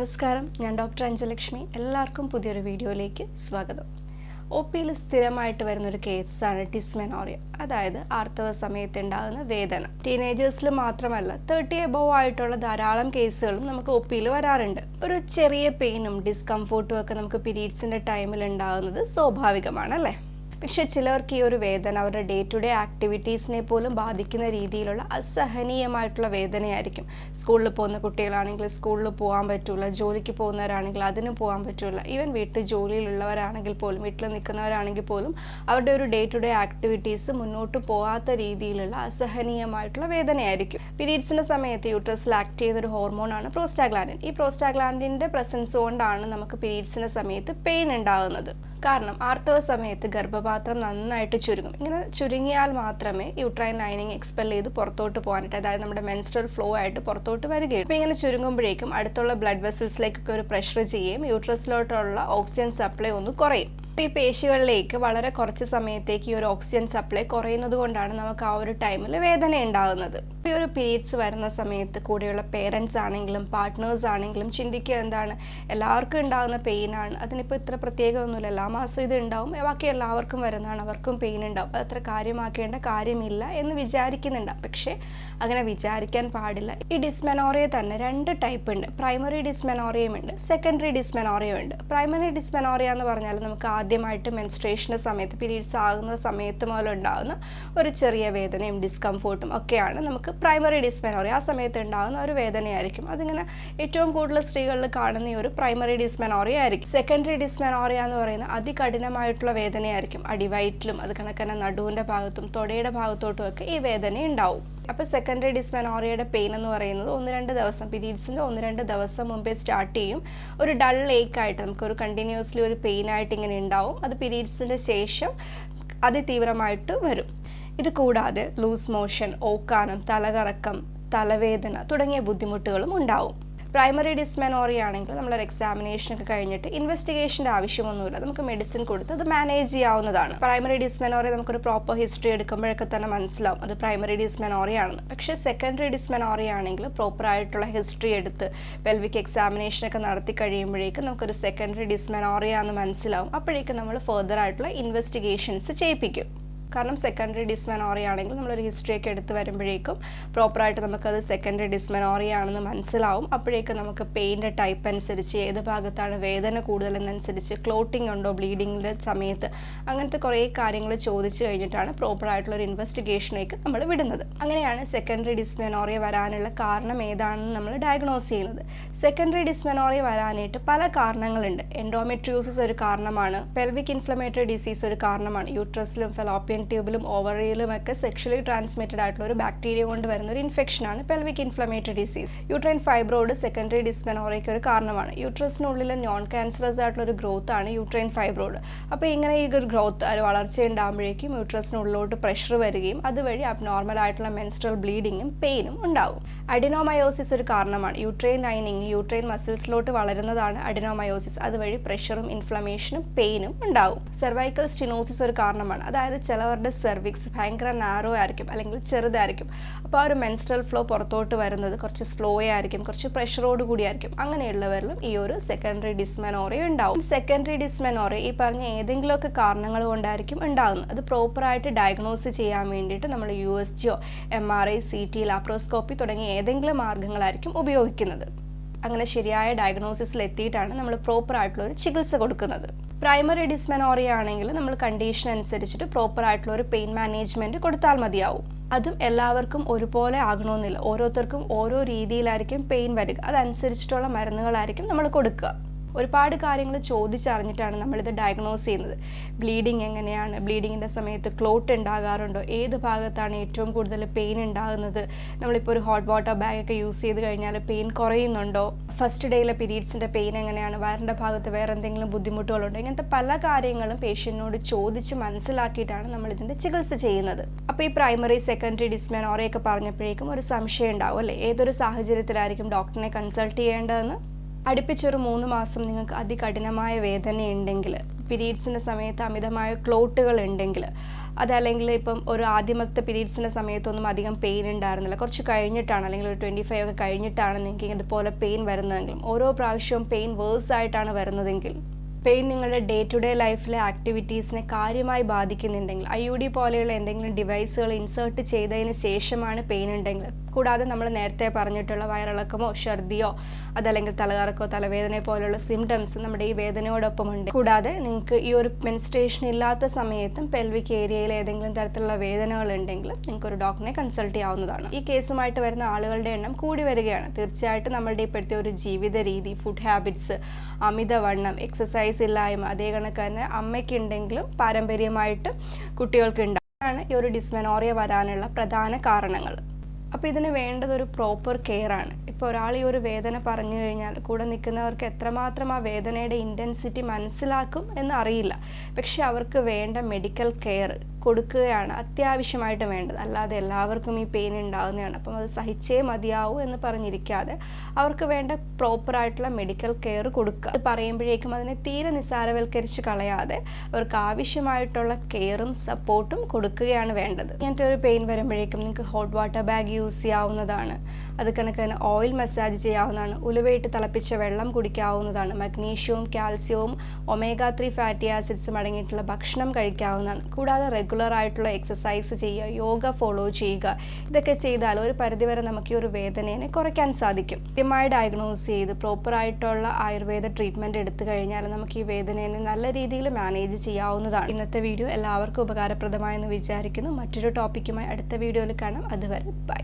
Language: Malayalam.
നമസ്കാരം, ഞാൻ ഡോക്ടർ അഞ്ജലക്ഷ്മി. എല്ലാവർക്കും പുതിയൊരു വീഡിയോയിലേക്ക് സ്വാഗതം. ഒ പിയിൽ സ്ഥിരമായിട്ട് വരുന്നൊരു കേസാണ് ഡിസ്മെനോറിയ, അതായത് ആർത്തവ സമയത്ത് ഉണ്ടാകുന്ന വേദന. ടീനേജേഴ്സിൽ മാത്രമല്ല 30 എബോവ് ആയിട്ടുള്ള ധാരാളം കേസുകളും നമുക്ക് ഒ പിയിൽ വരാറുണ്ട്. ഒരു ചെറിയ പെയിനും ഡിസ്കംഫോർട്ടും ഒക്കെ നമുക്ക് പീരീഡ്സിൻ്റെ ടൈമിൽ ഉണ്ടാകുന്നത് സ്വാഭാവികമാണ്, അല്ലേ? പക്ഷെ ചിലർക്ക് ഈ ഒരു വേദന അവരുടെ ഡേ ടു ഡേ ആക്ടിവിറ്റീസിനെ പോലും ബാധിക്കുന്ന രീതിയിലുള്ള അസഹനീയമായിട്ടുള്ള വേദനയായിരിക്കും. സ്കൂളിൽ പോകുന്ന കുട്ടികളാണെങ്കിൽ സ്കൂളിൽ പോകാൻ പറ്റില്ല, ജോലിക്ക് പോകുന്നവരാണെങ്കിൽ അതിന് പോകാൻ പറ്റില്ല, ഈവൻ വീട്ടിൽ ജോലിയിലുള്ളവരാണെങ്കിൽ പോലും, വീട്ടിൽ നിൽക്കുന്നവരാണെങ്കിൽ പോലും അവരുടെ ഒരു ഡേ ടു ഡേ ആക്ടിവിറ്റീസ് മുന്നോട്ട് പോകാത്ത രീതിയിലുള്ള അസഹനീയമായിട്ടുള്ള വേദനയായിരിക്കും. പീരീഡ്സിൻ്റെ സമയത്ത് യൂട്രസിൽ ആക്ട് ചെയ്യുന്നൊരു ഹോർമോണാണ് പ്രോസ്റ്റാഗ്ലാൻഡിൻ. ഈ പ്രോസ്റ്റാഗ്ലാൻഡിൻ്റെ പ്രസൻസ് കൊണ്ടാണ് നമുക്ക് പീരീഡ്സിൻ്റെ സമയത്ത് പെയിൻ ഉണ്ടാകുന്നത്. കാരണം ആർത്തവ സമയത്ത് ഗർഭപാത്രം നന്നായിട്ട് ചുരുങ്ങും. ഇങ്ങനെ ചുരുങ്ങിയാൽ മാത്രമേ യൂട്രൈൻ ലൈനിങ് എക്സ്പെൽ ചെയ്ത് പുറത്തോട്ട് പോകാനായിട്ട്, അതായത് നമ്മുടെ മെൻസ്ട്രൽ ഫ്ലോ ആയിട്ട് പുറത്തോട്ട് വരികയും, അപ്പോൾ ഇങ്ങനെ ചുരുങ്ങുമ്പോഴേക്കും അടുത്തുള്ള ബ്ലഡ് വെസൽസിലേക്കൊക്കെ ഒരു പ്രഷർ ചെയ്യുകയും യൂട്രസിലോട്ടുള്ള ഓക്സിജൻ സപ്ലൈ ഒന്ന് കുറയും. ഈ പേശികളിലേക്ക് വളരെ കുറച്ച് സമയത്തേക്ക് ഈ ഒരു ഓക്സിജൻ സപ്ലൈ കുറയുന്നത് കൊണ്ടാണ് നമുക്ക് ആ ഒരു ടൈമിൽ വേദന ഉണ്ടാകുന്നത്. ഈ ഒരു പീരീഡ്സ് വരുന്ന സമയത്ത് കൂടെയുള്ള പേരൻസ് ആണെങ്കിലും പാർട്ട്നേഴ്സ് ആണെങ്കിലും ചിന്തിക്കുക എന്താണ്, എല്ലാവർക്കും ഉണ്ടാകുന്ന പെയിനാണ്, അതിനിപ്പോൾ ഇത്ര പ്രത്യേകമൊന്നുമില്ല, എല്ലാ മാസം ഇത് ഉണ്ടാവും, ബാക്കി എല്ലാവർക്കും വരുന്നതാണ്, അവർക്കും പെയിൻ ഉണ്ടാവും, അത് അത്ര കാര്യമാക്കേണ്ട കാര്യമില്ല എന്ന് വിചാരിക്കുന്നുണ്ടാവും. പക്ഷേ അങ്ങനെ വിചാരിക്കാൻ പാടില്ല. ഈ ഡിസ്മെനോറിയ തന്നെ 2 ടൈപ്പ് ഉണ്ട്. പ്രൈമറി ഡിസ്മെനോറിയയും ഉണ്ട്, സെക്കൻഡറി ഡിസ്മെനോറിയയും ഉണ്ട്. പ്രൈമറി ഡിസ്മെനോറിയ എന്ന് പറഞ്ഞാൽ നമുക്ക് ആദ്യമായിട്ട് മെൻസ്ട്രേഷൻ്റെ സമയത്ത്, പീരീഡ്സ് ആകുന്ന സമയത്ത് മുതൽ ഉണ്ടാകുന്ന ഒരു ചെറിയ വേദനയും ഡിസ്കംഫോർട്ടും ഒക്കെയാണ് നമുക്ക് പ്രൈമറി ഡിസ്മെനോറിയ. ആ സമയത്ത് ഉണ്ടാകുന്ന ഒരു വേദനയായിരിക്കും. അതിങ്ങനെ ഏറ്റവും കൂടുതൽ സ്ത്രീകളിൽ കാണുന്ന ഈ ഒരു പ്രൈമറി ഡിസ്മെനോറിയ ആയിരിക്കും. സെക്കൻഡറി ഡിസ്മെനോറിയ എന്ന് പറയുന്നത് അതികഠിനമായിട്ടുള്ള വേദനയായിരിക്കും. അടിവയറ്റിലും അത് കണക്കന്നെ നടുവിൻ്റെ ഭാഗത്തും തൊടയുടെ ഭാഗത്തോട്ടും ഒക്കെ ഈ വേദന ഉണ്ടാവും. അപ്പോൾ സെക്കൻഡറി ഡിസ്മെനോറിയയുടെ പെയിൻ എന്ന് പറയുന്നത് 1-2 ദിവസം, പീരീഡ്സിൻ്റെ 1-2 ദിവസം മുമ്പേ സ്റ്റാർട്ട് ചെയ്യും. ഒരു ഡൾ ഏക്കായിട്ട് നമുക്കൊരു കണ്ടിന്യൂസ്ലി ഒരു പെയിനായിട്ട് ഇങ്ങനെ ഉണ്ടാവും. അത് പീരീഡ്സിൻ്റെ ശേഷം അതിതീവ്രമായിട്ട് വരും. ഇത് കൂടാതെ ലൂസ് മോഷൻ, ഓക്കാനം, തലകറക്കം, തലവേദന തുടങ്ങിയ ബുദ്ധിമുട്ടുകളും ഉണ്ടാവും. പ്രൈമറി ഡിസ്മെനോറിയ ആണെങ്കിൽ നമ്മളൊരു എക്സാമിനേഷനൊക്കെ കഴിഞ്ഞിട്ട് ഇൻവെസ്റ്റിഗേഷൻ്റെ ആവശ്യമൊന്നുമില്ല, നമുക്ക് മെഡിസിൻ കൊടുത്ത് അത് മാനേജ് ചെയ്യാവുന്നതാണ്. പ്രൈമറി ഡിസ്മെനോറിയ നമുക്കൊരു പ്രോപ്പർ ഹിസ്റ്ററി എടുക്കുമ്പോഴൊക്കെ തന്നെ മനസ്സിലാവും അത് പ്രൈമറി ഡിസ്മെനോറിയ ആണെന്ന്. പക്ഷേ സെക്കൻഡറി ഡിസ്മെനോറിയ ആണെങ്കിൽ പ്രോപ്പറായിട്ടുള്ള ഹിസ്റ്ററി എടുത്ത് പെൽവിക് എക്സാമിനേഷനൊക്കെ നടത്തി കഴിയുമ്പോഴേക്കും നമുക്കൊരു സെക്കൻഡറി ഡിസ്മെനോറിയ എന്ന് മനസ്സിലാവും. അപ്പോഴേക്കും നമ്മൾ ഫർദർ ആയിട്ടുള്ള ഇൻവെസ്റ്റിഗേഷൻസ് ചെയ്യിപ്പിക്കും. കാരണം സെക്കൻഡറി ഡിസ്മെനോറിയ ആണെങ്കിൽ നമ്മളൊരു ഹിസ്റ്ററിയൊക്കെ എടുത്ത് വരുമ്പോഴേക്കും പ്രോപ്പറായിട്ട് നമുക്കത് സെക്കൻഡറി ഡിസ്മെനോറിയ ആണെന്ന് മനസ്സിലാവും. അപ്പോഴേക്കും നമുക്ക് പെയിൻ്റെ ടൈപ്പ് അനുസരിച്ച്, ഏത് ഭാഗത്താണ് വേദന കൂടുതലെന്നനുസരിച്ച്, ക്ലോട്ടിംഗ് ഉണ്ടോ ബ്ലീഡിങ്ങിൻ്റെ സമയത്ത്, അങ്ങനത്തെ കുറേ കാര്യങ്ങൾ ചോദിച്ചു കഴിഞ്ഞിട്ടാണ് പ്രോപ്പറായിട്ടുള്ളൊരു ഇൻവെസ്റ്റിഗേഷനിലേക്ക് നമ്മൾ വിടുന്നത്. അങ്ങനെയാണ് സെക്കൻഡറി ഡിസ്മെനോറിയ വരാനുള്ള കാരണം ഏതാണെന്ന് നമ്മൾ ഡയഗ്നോസ് ചെയ്യുന്നത്. സെക്കൻഡറി ഡിസ്മെനോറിയ വരാനായിട്ട് പല കാരണങ്ങളുണ്ട്. എൻഡോമെട്രിയോസിസ് ഒരു കാരണമാണ്, പെൽവിക് ഇൻഫ്ലമേറ്ററി ഡിസീസ് ഒരു കാരണമാണ്, യൂട്രസിലും ഫെലോപ്പിയൻ ട്യൂബിലും ഓവറിയിലും ഒക്കെ സെക്ഷലി ട്രാൻസ്മിറ്റഡ് ആയിട്ടുള്ള ഒരു ബാക്ടീരിയ കൊണ്ട് വരുന്ന ഒരു ഇൻഫെക്ഷനാണ് pelvic inflammatory disease. Uterine fibroid secondary ഡിസ്മെനോറിയയ്ക്ക് ഒരു കാരണമാണ്. യൂട്രസിനുള്ളിലെ നോൺ ക്യാൻസറസ് ആയിട്ടുള്ള ഒരു ഗ്രോത്ത് ആണ് യൂട്രൈൻ ഫൈബ്രോയിഡ്. അപ്പോൾ ഇങ്ങനെ ഈ ഒരു ഗ്രോത്ത്, ഒരു വളർച്ച ഉണ്ടാകുമ്പോഴേക്കും യൂട്രസിനുള്ളിലോട്ട് പ്രഷർ വരികയും അതുവഴി അബ്നോർമൽ ആയിട്ടുള്ള മെൻസ്ട്രൽ ബ്ലീഡിങ്ങും പെയിനും ഉണ്ടാവും. അഡിനോമയോസിസ് ഒരു കാരണമാണ്. യൂട്രൈൻ ലൈനിങ്, യൂട്രൈൻ മസിൽസിലോട്ട് വളരുന്നതാണ് അഡിനോമയോസിസ്. അതുവഴി പ്രഷറും ഇൻഫ്ലമേഷനും പെയിനും ഉണ്ടാവും. സെർവൈക്കൽ സ്റ്റിനോസിസ് ഒരു കാരണമാണ്. അതായത് ചിലവരുടെ സെർവിക്സ് ഭയങ്കര നാരോ ആയിരിക്കും, അല്ലെങ്കിൽ ചെറുതായിരിക്കും. അപ്പോൾ ആ ഒരു മെൻസ്ട്രൽ ഫ്ലോ പുറത്തോട്ട് വരുന്നത് കുറച്ച് സ്ലോ ആയിരിക്കും, കുറച്ച് പ്രഷറോട് കൂടിയായിരിക്കും. അങ്ങനെയുള്ളവരിലും ഈ ഒരു സെക്കൻഡറി ഡിസ്മെനോറിയ ഉണ്ടാവും. സെക്കൻഡറി ഡിസ്മെനോറിയ ഈ പറഞ്ഞ ഏതെങ്കിലുമൊക്കെ കാരണങ്ങൾ കൊണ്ടായിരിക്കും ഉണ്ടാകുന്നത്. അത് പ്രോപ്പറായിട്ട് ഡയഗ്നോസ് ചെയ്യാൻ വേണ്ടിയിട്ട് നമ്മൾ USG, MRI, CT, ലാപ്രോസ്കോപ്പി തുടങ്ങിയ ഏതെങ്കിലും മാർഗങ്ങളായിരിക്കും ഉപയോഗിക്കുന്നത്. അങ്ങനെ ശരിയായ ഡയഗ്നോസിസിൽ എത്തിയിട്ടാണ് നമ്മൾ പ്രോപ്പറായിട്ടുള്ള ഒരു ചികിത്സ കൊടുക്കുന്നത്. പ്രൈമറി ഡിസ്മെനോറിയ ആണെങ്കിൽ നമ്മൾ കണ്ടീഷൻ അനുസരിച്ചിട്ട് പ്രോപ്പറായിട്ടുള്ള ഒരു പെയിൻ മാനേജ്മെൻറ്റ് കൊടുത്താൽ മതിയാവും. അതും എല്ലാവർക്കും ഒരുപോലെ ആകണമെന്നില്ല, ഓരോരുത്തർക്കും ഓരോ രീതിയിലായിരിക്കും പെയിൻ വരിക, അതനുസരിച്ചിട്ടുള്ള മരുന്നുകളായിരിക്കും നമ്മൾ കൊടുക്കുക. ഒരുപാട് കാര്യങ്ങൾ ചോദിച്ചറിഞ്ഞിട്ടാണ് നമ്മളിത് ഡയഗ്നോസ് ചെയ്യുന്നത്. ബ്ലീഡിങ് എങ്ങനെയാണ്, ബ്ലീഡിങ്ങിൻ്റെ സമയത്ത് ക്ലോട്ട് ഉണ്ടാകാറുണ്ടോ, ഏത് ഭാഗത്താണ് ഏറ്റവും കൂടുതൽ പെയിൻ ഉണ്ടാകുന്നത്, നമ്മളിപ്പോൾ ഒരു ഹോട്ട് വാട്ടർ ബാഗൊക്കെ യൂസ് ചെയ്ത് കഴിഞ്ഞാൽ പെയിൻ കുറയുന്നുണ്ടോ, ഫസ്റ്റ് ഡേയിലെ പീരീഡ്സിൻ്റെ പെയിൻ എങ്ങനെയാണ്, വയറിൻ്റെ ഭാഗത്ത് വേറെ എന്തെങ്കിലും ബുദ്ധിമുട്ടുകളുണ്ടോ, ഇങ്ങനത്തെ പല കാര്യങ്ങളും പേഷ്യൻറ്റിനോട് ചോദിച്ച് മനസ്സിലാക്കിയിട്ടാണ് നമ്മളിതിൻ്റെ ചികിത്സ ചെയ്യുന്നത്. അപ്പോൾ ഈ പ്രൈമറി സെക്കൻഡറി ഡിസ്മെനോറിയൊക്കെ പറഞ്ഞപ്പോഴേക്കും ഒരു സംശയം ഉണ്ടാവും, അല്ലേ? ഏതൊരു സാഹചര്യത്തിലായിരിക്കും ഡോക്ടറിനെ കൺസൾട്ട് ചെയ്യേണ്ടതെന്ന്. അടുപ്പിച്ചൊരു 3 മാസം നിങ്ങൾക്ക് അതികഠിനമായ വേദനയുണ്ടെങ്കിൽ, പീരീഡ്സിൻ്റെ സമയത്ത് അമിതമായ ക്ലോട്ടുകൾ ഉണ്ടെങ്കിൽ, അതല്ലെങ്കിൽ ഇപ്പം ഒരു ആദ്യമത്തെ പീരീഡ്സിൻ്റെ സമയത്തൊന്നും അധികം പെയിൻ ഉണ്ടായിരുന്നില്ല, കുറച്ച് കഴിഞ്ഞിട്ടാണ് അല്ലെങ്കിൽ ഒരു 25 ഒക്കെ കഴിഞ്ഞിട്ടാണ് നിങ്ങൾക്ക് ഇതുപോലെ പെയിൻ വരുന്നതെങ്കിലും ഓരോ പ്രാവശ്യവും പെയിൻ വേഴ്സ് ആയിട്ടാണ് വരുന്നതെങ്കിൽ, പെയിൻ നിങ്ങളുടെ ഡേ ടു ഡേ ലൈഫിലെ ആക്ടിവിറ്റീസിനെ കാര്യമായി ബാധിക്കുന്നുണ്ടെങ്കിൽ, IUD പോലെയുള്ള എന്തെങ്കിലും ഡിവൈസുകൾ ഇൻസേർട്ട് ചെയ്തതിന് ശേഷമാണ് പെയിൻ ഉണ്ടെങ്കിൽ, കൂടാതെ നമ്മൾ നേരത്തെ പറഞ്ഞിട്ടുള്ള വയറിളക്കമോ ഛർദിയോ അതല്ലെങ്കിൽ തലകറക്കോ തലവേദനയോ പോലുള്ള സിംറ്റംസ് നമ്മുടെ ഈ വേദനയോടൊപ്പം ഉണ്ട്, കൂടാതെ നിങ്ങൾക്ക് ഈ ഒരു മെൻസ്ട്രേഷൻ ഇല്ലാത്ത സമയത്തും പെൽവിക് ഏരിയയിൽ ഏതെങ്കിലും തരത്തിലുള്ള വേദനകൾ ഉണ്ടെങ്കിൽ നിങ്ങൾക്ക് ഒരു ഡോക്ടറിനെ കൺസൾട്ട് ചെയ്യാവുന്നതാണ്. ഈ കേസുമായിട്ട് വരുന്ന ആളുകളുടെ എണ്ണം കൂടി വരികയാണ്. തീർച്ചയായിട്ടും നമ്മളുടെ ഇപ്പോഴത്തെ ഒരു ജീവിത രീതി, ഫുഡ് ഹാബിറ്റ്സ്, അമിതവണ്ണം, എക്സസൈസ് ഇല്ലായ്മ, അതേ കണക്ക് തന്നെ അമ്മയ്ക്കുണ്ടെങ്കിലും പാരമ്പര്യമായിട്ട് കുട്ടികൾക്ക് ഉണ്ടാകാനാണ് ഈ ഒരു ഡിസ്മെനോറിയ വരാനുള്ള പ്രധാന കാരണങ്ങൾ. അപ്പോൾ ഇതിന് വേണ്ടത് ഒരു പ്രോപ്പർ കെയർ ആണ്. ഇപ്പോൾ ഒരാൾ ഈ ഒരു വേദന പറഞ്ഞു കഴിഞ്ഞാൽ കൂടെ നിൽക്കുന്നവർക്ക് എത്രമാത്രം ആ വേദനയുടെ ഇൻറ്റൻസിറ്റി മനസ്സിലാക്കും എന്ന് അറിയില്ല. പക്ഷെ അവർക്ക് വേണ്ട മെഡിക്കൽ കെയർ കൊടുക്കുകയാണ് അത്യാവശ്യമായിട്ട് വേണ്ടത്. അല്ലാതെ എല്ലാവർക്കും ഈ പെയിൻ ഉണ്ടാകുന്നതാണ്, അപ്പം അത് സഹിച്ചേ മതിയാവൂ എന്ന് പറഞ്ഞിരിക്കാതെ അവർക്ക് വേണ്ട പ്രോപ്പറായിട്ടുള്ള മെഡിക്കൽ കെയർ കൊടുക്കുക. അത് പറയുമ്പോഴേക്കും അതിനെ തീരെ നിസ്സാരവൽക്കരിച്ച് കളയാതെ അവർക്ക് ആവശ്യമായിട്ടുള്ള കെയറും സപ്പോർട്ടും കൊടുക്കുകയാണ് വേണ്ടത്. ഇങ്ങനത്തെ ഒരു പെയിൻ വരുമ്പോഴേക്കും നിങ്ങൾക്ക് ഹോട്ട് വാട്ടർ ബാഗ് യൂസ് ചെയ്യാവുന്നതാണ്, അത് കണക്ക് തന്നെ ഓയിൽ മസാജ് ചെയ്യാവുന്നതാണ്, ഉലുവയിട്ട് തിളപ്പിച്ച വെള്ളം കുടിക്കാവുന്നതാണ്, മഗ്നീഷ്യവും കാൽസ്യവും omega-3 ഫാറ്റി ആസിഡ്സും അടങ്ങിയിട്ടുള്ള ഭക്ഷണം കഴിക്കാവുന്നതാണ്. കൂടാതെ റെഗുലർ ആയിട്ടുള്ള എക്സസൈസ് ചെയ്യുക, യോഗ ഫോളോ ചെയ്യുക. ഇതൊക്കെ ചെയ്താൽ ഒരു പരിധിവരെ നമുക്ക് ഈ ഒരു വേദനയെ കുറയ്ക്കാൻ സാധിക്കും. കൃത്യമായി ഡയഗ്നോസ് ചെയ്ത് പ്രോപ്പറായിട്ടുള്ള ആയുർവേദ ട്രീറ്റ്മെൻറ്റ് എടുത്തു കഴിഞ്ഞാൽ നമുക്ക് ഈ വേദനയെ നല്ല രീതിയിൽ മാനേജ് ചെയ്യാവുന്നതാണ്. ഇന്നത്തെ വീഡിയോ എല്ലാവർക്കും ഉപകാരപ്രദമായെന്ന് വിചാരിക്കുന്നു. മറ്റൊരു ടോപ്പിക്കുമായി അടുത്ത വീഡിയോയിൽ കാണാം. അതുവരെ ബൈ.